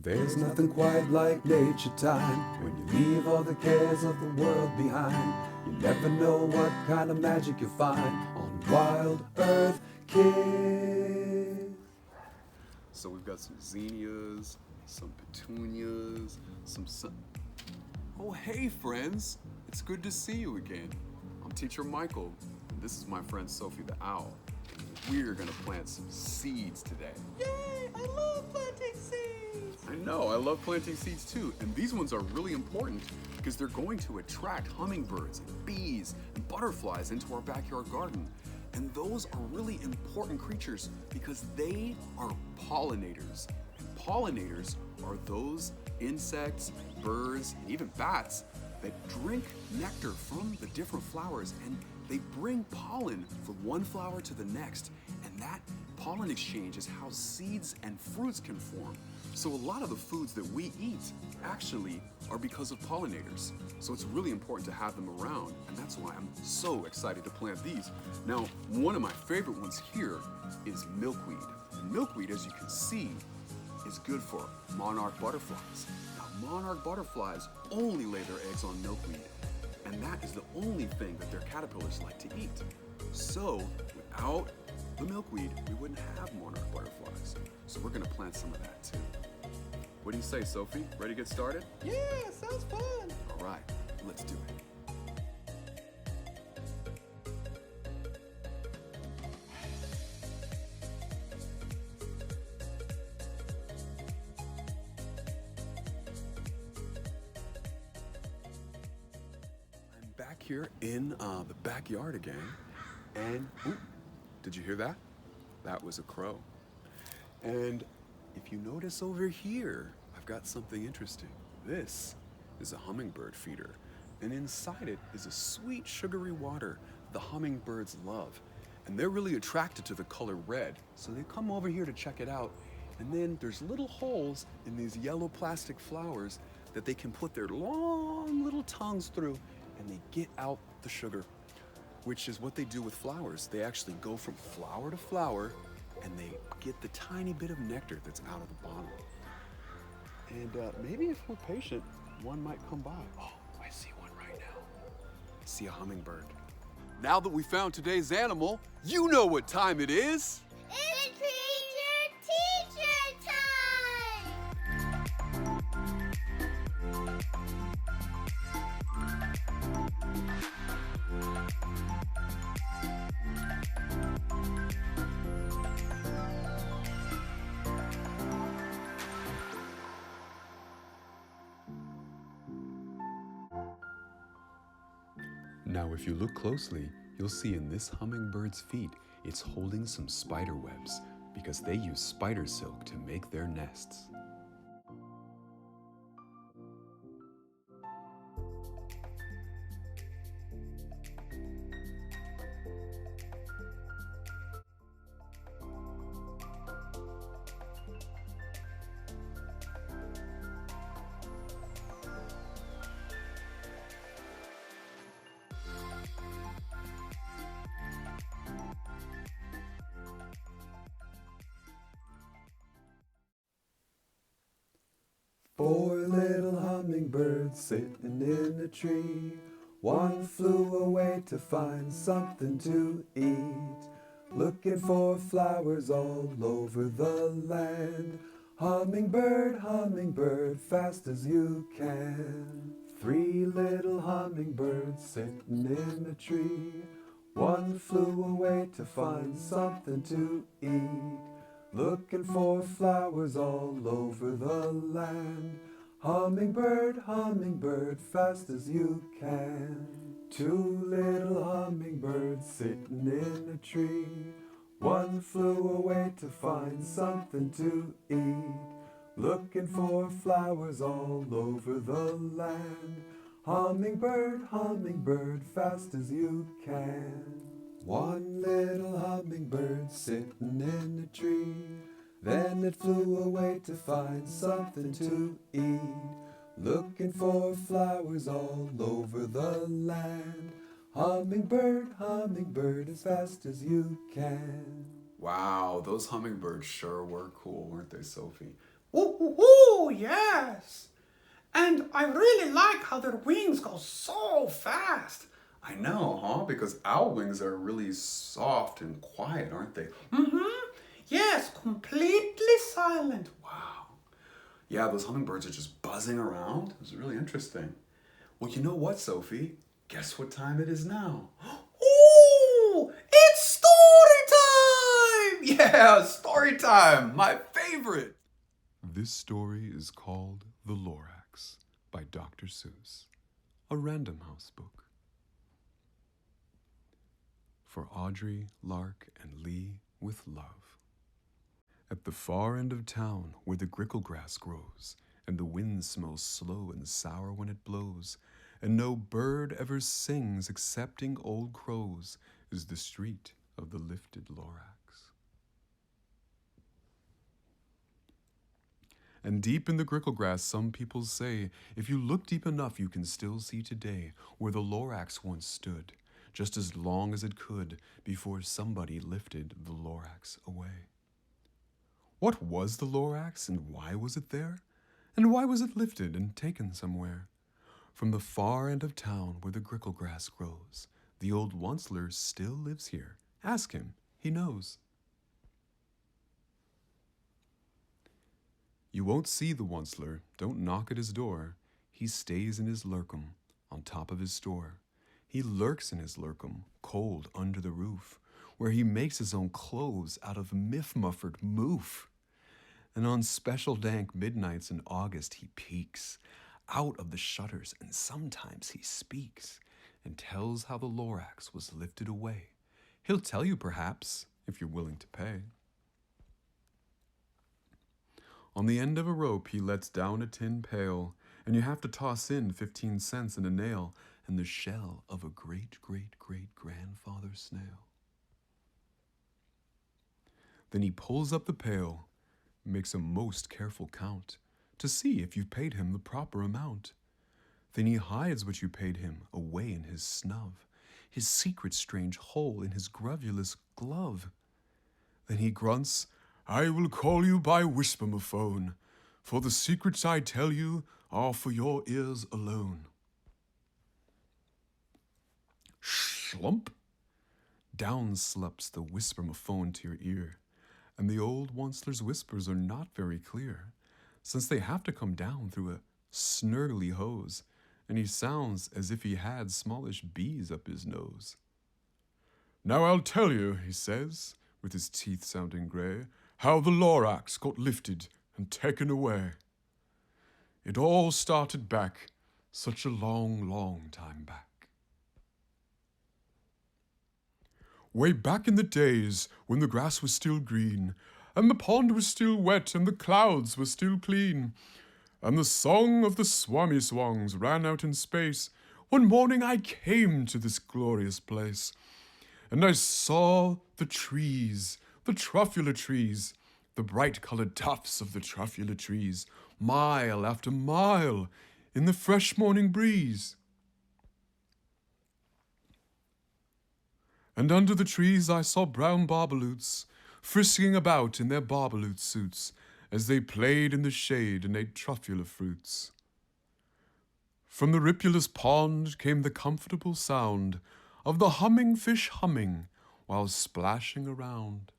There's nothing quite like nature time when you leave all the cares of the world behind. You never know what kind of magic you'll find on Wild Earth Kids. So we've got some zinnias, some petunias, Oh, hey friends! It's good to see you again. I'm Teacher Michael, and this is my friend Sophie the Owl. We're gonna plant some seeds today. Yay! I love planting seeds! I know, I love planting seeds too, and these ones are really important because they're going to attract hummingbirds and bees and butterflies into our backyard garden. And those are really important creatures because they are pollinators. And pollinators are those insects, birds, and even bats that drink nectar from the different flowers, and they bring pollen from one flower to the next. And that pollen exchange is how seeds and fruits can form. So a lot of the foods that we eat actually are because of pollinators. So it's really important to have them around, and that's why I'm so excited to plant these. Now, one of my favorite ones here is milkweed. And milkweed, as you can see, is good for monarch butterflies. Now, monarch butterflies only lay their eggs on milkweed, and that is the only thing that their caterpillars like to eat. So without the milkweed, we wouldn't have monarch butterflies. So we're gonna plant some of that too. What do you say, Sophie? Ready to get started? Yeah, sounds fun! All right, let's do it. I'm back here in the backyard again, and ooh, did you hear that? That was a crow. And if you notice over here, I've got something interesting. This is a hummingbird feeder, and inside it is a sweet, sugary water the hummingbirds love. And they're really attracted to the color red, so they come over here to check it out. And then there's little holes in these yellow plastic flowers that they can put their long little tongues through, and they get out the sugar, which is what they do with flowers. They actually go from flower to flower, and they get the tiny bit of nectar that's out of the bottle. And maybe if we're patient, one might come by. Oh, I see one right now. I see a hummingbird. Now that we found today's animal, you know what time it is. It's teacher time! Now, if you look closely, you'll see in this hummingbird's feet, it's holding some spider webs because they use spider silk to make their nests. Four little hummingbirds sitting in a tree. One flew away to find something to eat, looking for flowers all over the land. Hummingbird, hummingbird, fast as you can. Three little hummingbirds sitting in a tree. One flew away to find something to eat, looking for flowers all over the land. Hummingbird, hummingbird, fast as you can. Two little hummingbirds sitting in a tree. One flew away to find something to eat, looking for flowers all over the land. Hummingbird, hummingbird, fast as you can. One little hummingbird sitting in a tree. Then it flew away to find something to eat, looking for flowers all over the land. Hummingbird, hummingbird, as fast as you can. Wow, those hummingbirds sure were cool, weren't they, Sophie? Ooh, ooh, ooh, yes. And I really like how their wings go so fast. I know, huh? Because owl wings are really soft and quiet, aren't they? Yes, completely silent. Wow. Yeah, those hummingbirds are just buzzing around. It was really interesting. Well, you know what, Sophie? Guess what time it is now? Ooh, it's story time! Yeah, story time! My favorite! This story is called The Lorax by Dr. Suess, a Random House book. For Audrey, Lark, and Lee with love. At the far end of town, where the grickle grass grows, and the wind smells slow and sour when it blows, and no bird ever sings excepting old crows, is the street of the lifted Lorax. And deep in the grickle grass, some people say, if you look deep enough, you can still see today where the Lorax once stood, just as long as it could before somebody lifted the Lorax away. What was the Lorax, and why was it there? And why was it lifted and taken somewhere? From the far end of town where the grickle grass grows, the old Onceler still lives here. Ask him, he knows. You won't see the Onceler, don't knock at his door. He stays in his lurkum, on top of his store. He lurks in his lurkum, cold under the roof, where he makes his own clothes out of miff-muffered moof. And on special dank midnights in August he peeks out of the shutters, and sometimes he speaks and tells how the Lorax was lifted away. He'll tell you perhaps, if you're willing to pay. On the end of a rope he lets down a tin pail, and you have to toss in 15 cents and a nail, and the shell of a great-great-great-grandfather snail. Then he pulls up the pail, makes a most careful count, to see if you've paid him the proper amount. Then he hides what you paid him away in his snub, his secret strange hole in his grovulous glove. Then he grunts, I will call you by whispermophone, for the secrets I tell you are for your ears alone. Slump! Down slups the whispermophone to your ear, and the old Onceler's whispers are not very clear, since they have to come down through a snurgly hose, and he sounds as if he had smallish bees up his nose. Now I'll tell you, he says, with his teeth sounding grey, how the Lorax got lifted and taken away. It all started back, such a long, long time back. Way back in the days when the grass was still green, and the pond was still wet, and the clouds were still clean, and the song of the swami swans ran out in space, one morning I came to this glorious place, and I saw the trees, the truffula trees, the bright-colored tufts of the truffula trees, mile after mile in the fresh morning breeze. And under the trees I saw brown barbaloots frisking about in their barbaloot suits as they played in the shade and ate truffula fruits. From the ripulous pond came the comfortable sound of the humming fish humming while splashing around.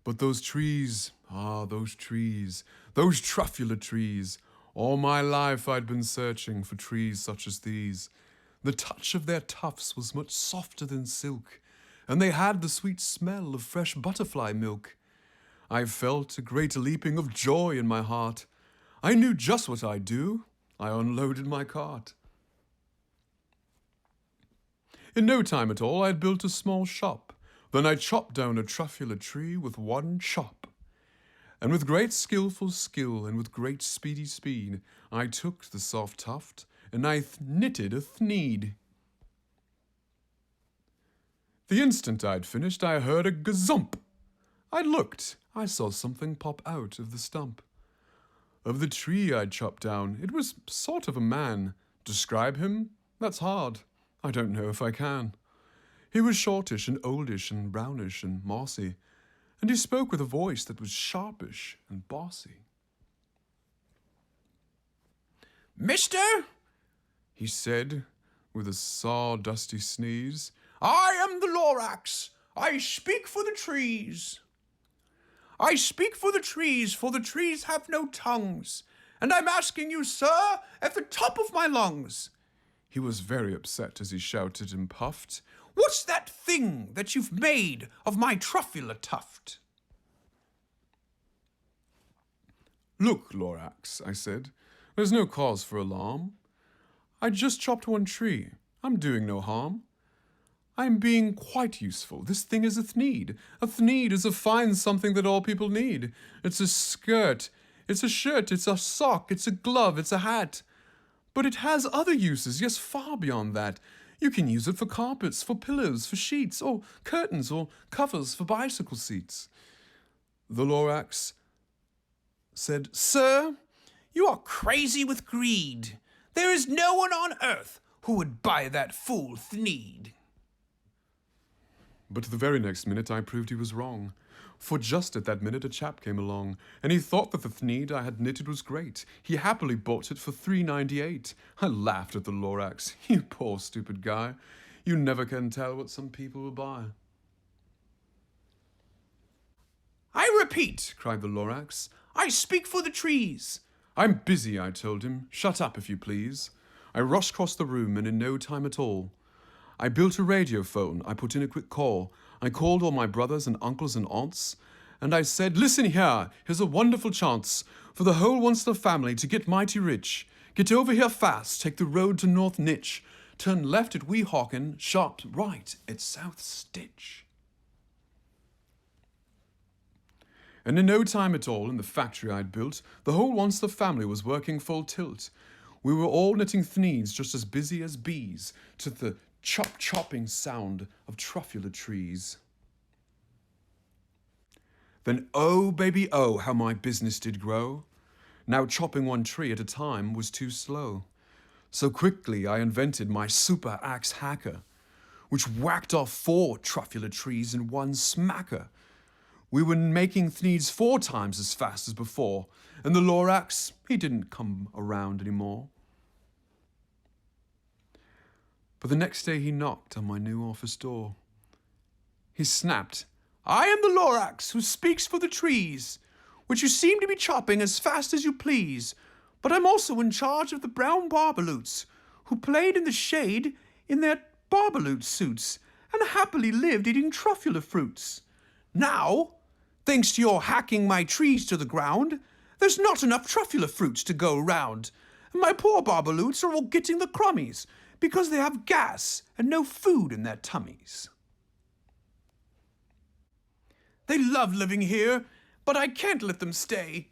But those trees, those truffula trees, all my life I'd been searching for trees such as these. The touch of their tufts was much softer than silk, and they had the sweet smell of fresh butterfly milk. I felt a great leaping of joy in my heart. I knew just what I'd do. I unloaded my cart. In no time at all, I had built a small shop. Then I chopped down a truffula tree with one chop. And with great skillful skill and with great speedy speed, I took the soft tuft and I knitted a thneed. The instant I'd finished, I heard a gazump. I looked. I saw something pop out of the stump. Of the tree I'd chopped down, it was sort of a man. Describe him? That's hard. I don't know if I can. He was shortish and oldish and brownish and mossy, and he spoke with a voice that was sharpish and bossy. "Mister," he said, with a sawdusty sneeze, "I am the Lorax. I speak for the trees. I speak for the trees have no tongues. And I'm asking you, sir, at the top of my lungs." He was very upset as he shouted and puffed, "What's that thing that you've made of my truffula tuft?" "Look, Lorax," I said, "there's no cause for alarm. I just chopped one tree. I'm doing no harm. I'm being quite useful. This thing is a thneed. A thneed is a fine something that all people need. It's a skirt, it's a shirt, it's a sock, it's a glove, it's a hat. But it has other uses, yes, far beyond that. You can use it for carpets, for pillows, for sheets, or curtains, or covers for bicycle seats." The Lorax said, "Sir, you are crazy with greed. There is no one on earth who would buy that fool thneed." But the very next minute I proved he was wrong. For just at that minute a chap came along, and he thought that the thneed I had knitted was great. He happily bought it for $3.98. I laughed at the Lorax. "You poor stupid guy. You never can tell what some people will buy." "I repeat," cried the Lorax, "I speak for the trees." "I'm busy," I told him. "Shut up, if you please." I rushed across the room, and in no time at all, I built a radio phone. I put in a quick call. I called all my brothers and uncles and aunts, and I said, "Listen here, here's a wonderful chance for the whole Once family to get mighty rich. Get over here fast, take the road to North Nitch, turn left at Weehawken, sharp right at South Stitch." And in no time at all, in the factory I'd built, the whole Once family was working full tilt. We were all knitting thneeds just as busy as bees, to the chopping sound of truffula trees. Then oh, baby, oh, how my business did grow. Now chopping one tree at a time was too slow. So quickly I invented my super axe hacker, which whacked off 4 truffula trees in one smacker. We were making thneeds 4 times as fast as before, and the Lorax, he didn't come around anymore. But the next day he knocked on my new office door. He snapped, "I am the Lorax who speaks for the trees, which you seem to be chopping as fast as you please. But I'm also in charge of the brown barbaloots, who played in the shade in their barbaloot suits, and happily lived eating truffula fruits. Now, thanks to your hacking my trees to the ground, there's not enough truffula fruits to go round, and my poor barbaloots are all getting the crummies, because they have gas and no food in their tummies. They love living here, but I can't let them stay.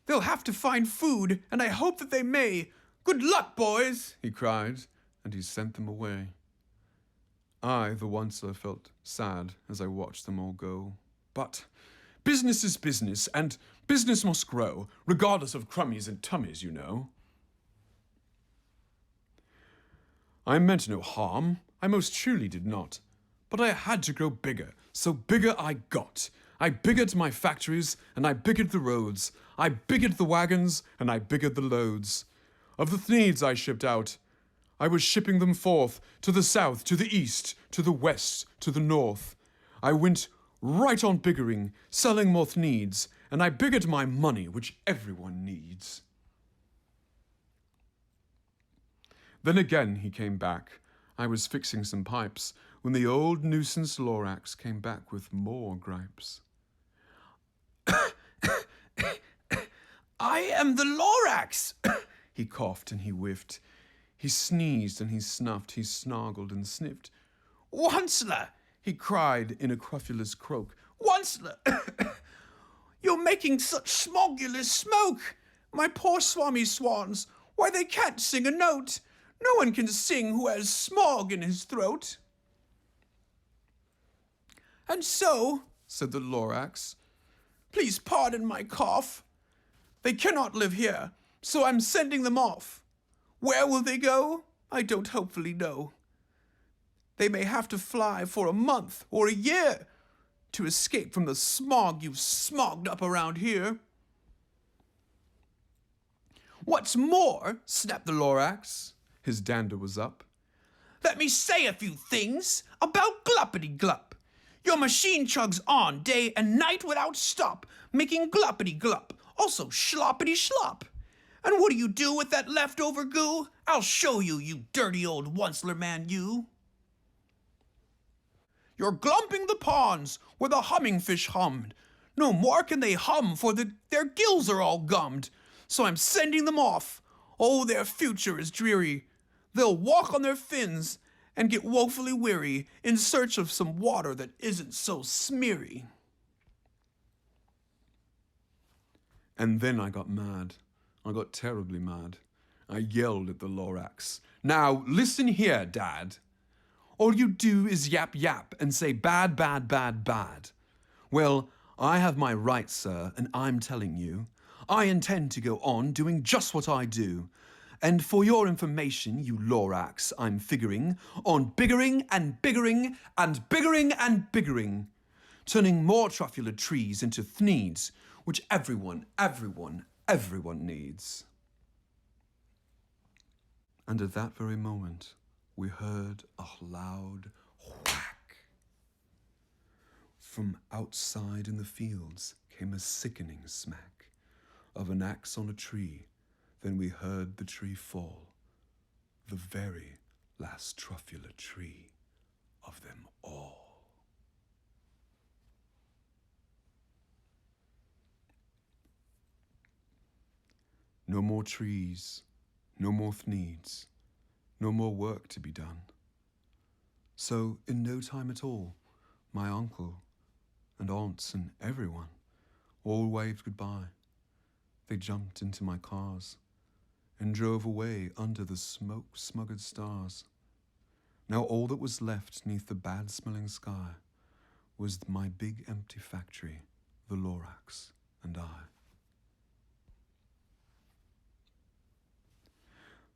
They'll have to find food, and I hope that they may. Good luck, boys," he cried, and he sent them away. I, the Oncer, felt sad as I watched them all go. But business is business, and business must grow, regardless of crummies and tummies, you know. I meant no harm, I most truly did not. But I had to grow bigger, so bigger I got. I biggered my factories, and I biggered the roads. I biggered the wagons, and I biggered the loads. Of the thneeds I shipped out, I was shipping them forth, to the south, to the east, to the west, to the north. I went right on biggering, selling more thneeds, and I biggered my money, which everyone needs. Then again he came back. I was fixing some pipes, when the old nuisance Lorax came back with more gripes. "I am the Lorax!" He coughed and he whiffed. He sneezed and he snuffed, he snargled and sniffed. "Onceler!" he cried in a querulous croak. "Onceler! You're making such smogulous smoke! My poor swami swans, why they can't sing a note! No one can sing who has smog in his throat." "And so," said the Lorax, "please pardon my cough. They cannot live here, so I'm sending them off. Where will they go? I don't hopefully know. They may have to fly for a month or a year, to escape from the smog you've smogged up around here. What's more, snapped the Lorax, his dander was up, let me say a few things about Gluppity-Glup. Your machine chugs on day and night without stop, making Gluppity-Glup, also Schloppity-Schlop. And what do you do with that leftover goo? I'll show you, you dirty old Onceler man, you. You're glumping the ponds where the humming fish hummed. No more can they hum, for their gills are all gummed. So I'm sending them off. Oh, their future is dreary. They'll walk on their fins and get woefully weary in search of some water that isn't so smeary. And then I got mad. I got terribly mad. I yelled at the Lorax. Now, listen here, Dad. All you do is yap yap and say bad, bad, bad, bad. Well, I have my rights, sir, and I'm telling you, I intend to go on doing just what I do. And for your information, you Lorax, I'm figuring on biggering and biggering and biggering and biggering, turning more truffula trees into thneeds, which everyone needs. And at that very moment, we heard a loud whack. From outside in the fields came a sickening smack of an axe on a tree. Then we heard the tree fall, the very last truffula tree of them all. No more trees, no more thneeds, no more work to be done. So in no time at all, my uncle and aunts and everyone all waved goodbye. They jumped into my cars and drove away under the smoke-smuggered stars. Now all that was left neath the bad-smelling sky was my big empty factory, the Lorax, and I.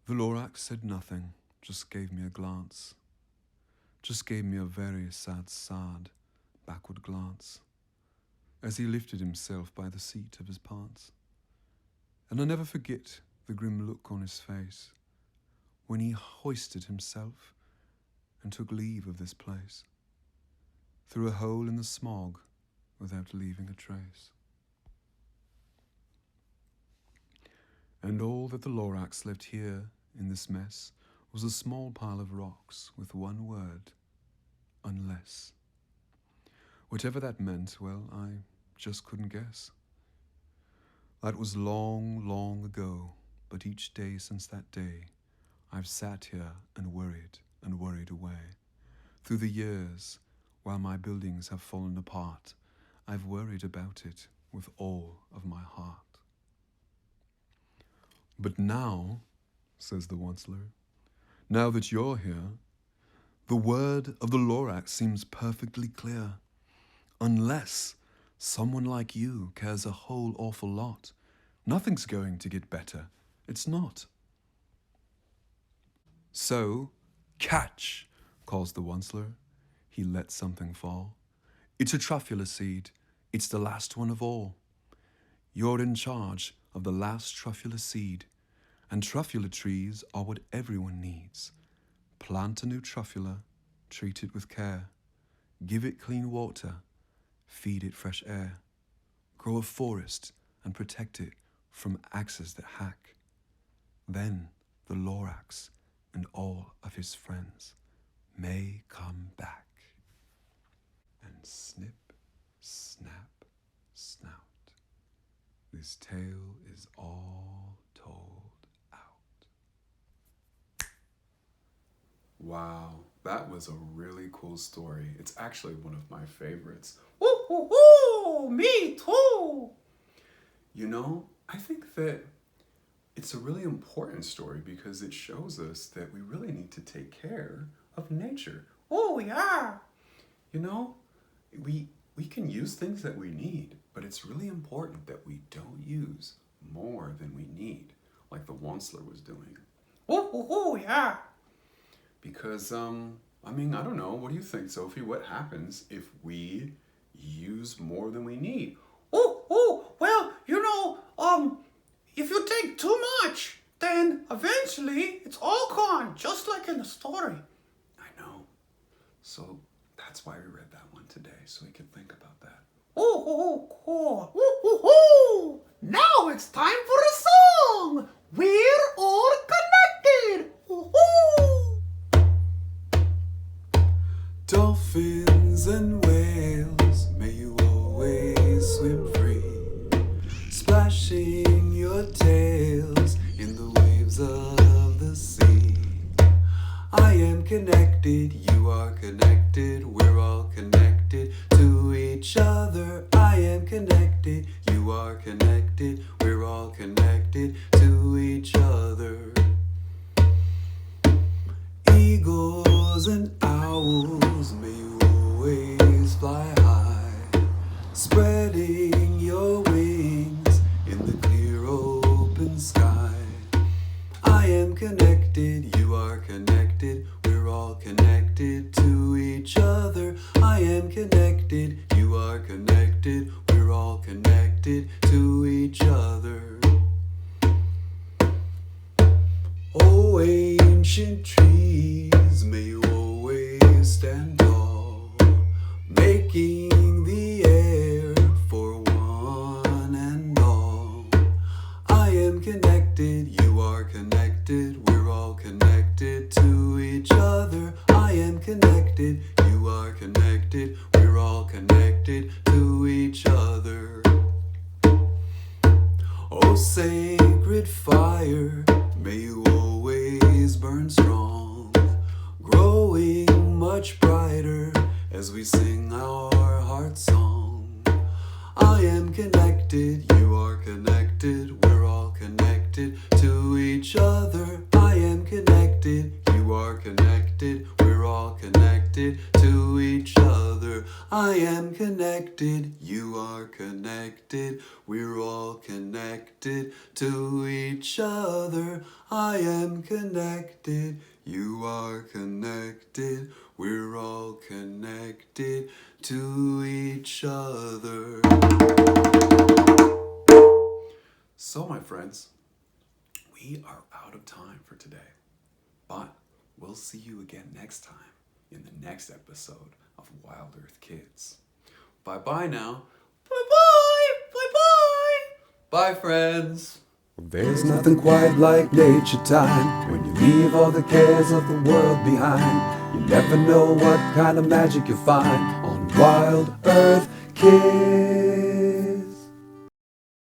The Lorax said nothing, just gave me a glance. Just gave me a very sad, backward glance, as he lifted himself by the seat of his pants. And I never forget the grim look on his face when he hoisted himself and took leave of this place, through a hole in the smog without leaving a trace. And all that the Lorax left here in this mess was a small pile of rocks with one word, unless. Whatever that meant, well, I just couldn't guess. That was long, long ago, but each day since that day, I've sat here and worried away. Through the years, while my buildings have fallen apart, I've worried about it with all of my heart. But now, says the Onceler, now that you're here, the word of the Lorax seems perfectly clear. Unless someone like you cares a whole awful lot, nothing's going to get better. It's not. So, catch, calls the Onceler. He lets something fall. It's a truffula seed. It's the last one of all. You're in charge of the last truffula seed, and truffula trees are what everyone needs. Plant a new truffula, treat it with care, give it clean water, feed it fresh air, grow a forest and protect it from axes that hack. Then the Lorax and all of his friends may come back. And snip, snap, snout, this tale is all told out. Wow, that was a really cool story. It's actually one of my favorites. Woo, woo, woo! Me too! You know, I think that it's a really important story because it shows us that we really need to take care of nature. Oh, yeah! You know, we can use things that we need, but it's really important that we don't use more than we need, like the Onceler was doing. Oh, yeah! Because, I don't know, what do you think, Sophie? What happens if we use more than we need. Well, if you take too much, then eventually it's all gone, just like in the story. I know. So that's why we read that one today, so we could think about that. Cool. Now it's time for a song. We're all connected. Dolphins and whales, may you always swim free, splashing your tails in the waves of the sea. I am connected, you are connected, we're all connected to each other. I am connected, you are connected, we're all connected to each other. Eagles and owls, may you always fly high, spreading your wings in the clear open sky. I am connected, you are connected, we're all connected to each other. I am connected, you are connected, we're all connected to each other. Oh, ancient trees, may you always stand tall, making the air for one and all. I am connected, you are connected, we're all connected to each other. I am connected, you are connected, we're all connected to each other. Oh, sacred fire, may you always burn strong, growing much brighter as we sing our heart song. I am connected, you are connected, we're all connected to each other. I am connected, you are connected, we're all connected to each other. I am connected, you are connected, we're all connected to each other. I am connected, you are connected, we're all connected to each other. So, my friends, we are out of time for today, but we'll see you again next time in the next episode of Wild Earth Kids. Bye-bye now. Bye, friends. There's nothing quite like nature time when you leave all the cares of the world behind. You never know what kind of magic you'll find on Wild Earth Kids.